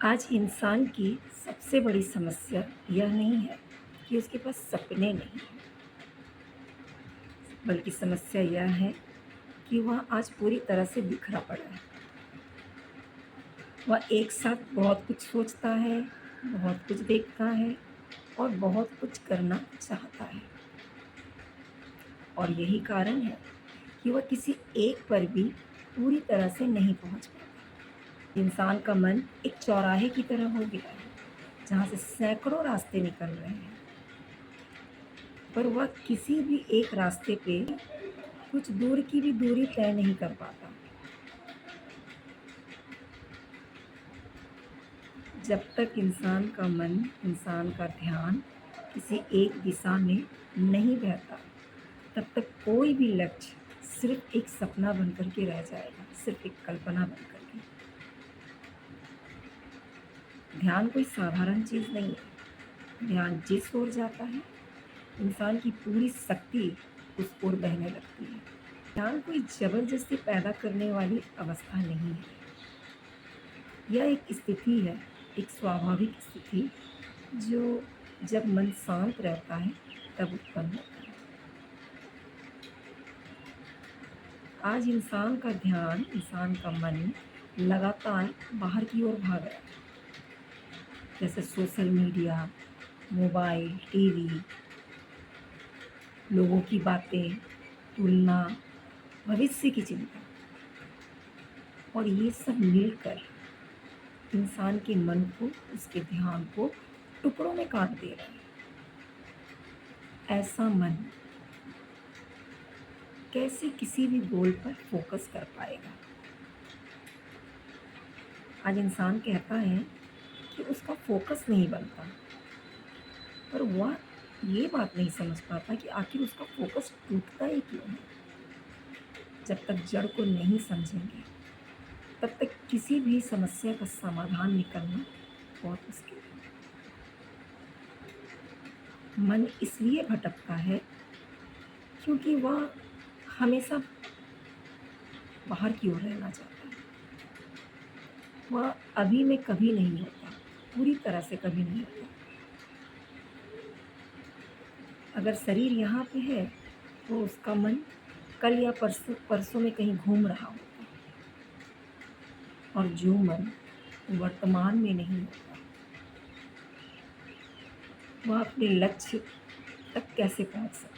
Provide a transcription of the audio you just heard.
आज इंसान की सबसे बड़ी समस्या यह नहीं है कि उसके पास सपने नहीं हैं, बल्कि समस्या यह है कि वह आज पूरी तरह से बिखरा पड़ा है। वह एक साथ बहुत कुछ सोचता है, बहुत कुछ देखता है और बहुत कुछ करना चाहता है। और यही कारण है कि वह किसी एक पर भी पूरी तरह से नहीं पहुंच पाता। इंसान का मन एक चौराहे की तरह हो गया है, जहाँ से सैकड़ों रास्ते निकल रहे हैं, पर वह किसी भी एक रास्ते पे कुछ दूर की भी दूरी तय नहीं कर पाता। जब तक इंसान का मन, इंसान का ध्यान किसी एक दिशा में नहीं बहता, तब तक कोई भी लक्ष्य सिर्फ एक सपना बन कर के रह जाएगा, सिर्फ एक कल्पना बन कर के। ध्यान कोई साधारण चीज़ नहीं है। ध्यान जिस ओर जाता है, इंसान की पूरी शक्ति उस ओर बहने लगती है। ध्यान कोई ज़बरदस्ती पैदा करने वाली अवस्था नहीं है। यह एक स्थिति है, एक स्वाभाविक स्थिति जो जब मन शांत रहता है तब उत्पन्न होता है। आज इंसान का ध्यान, इंसान का मन लगातार बाहर की ओर भाग रहा है, जैसे सोशल मीडिया, मोबाइल, टीवी, लोगों की बातें, तुलना, भविष्य की चिंता, और ये सब मिलकर इंसान के मन को, उसके ध्यान को टुकड़ों में काट दे रहे हैं। ऐसा मन कैसे किसी भी गोल पर फोकस कर पाएगा? आज इंसान कहता है कि उसका फोकस नहीं बनता, पर वह ये बात नहीं समझ पाता कि आखिर उसका फोकस टूटता ही क्यों है। जब तक जड़ को नहीं समझेंगे, तब तक किसी भी समस्या का समाधान निकलना बहुत मुश्किल है। मन इसलिए भटकता है क्योंकि वह हमेशा बाहर की ओर रहना चाहता है। वह अभी में कभी नहीं होता, पूरी तरह से कभी नहीं होता। अगर शरीर यहाँ पे है तो उसका मन कल या परसों परसों में कहीं घूम रहा होता, और जो मन वर्तमान में नहीं होता, वह अपने लक्ष्य तक कैसे पहुँच सकता है?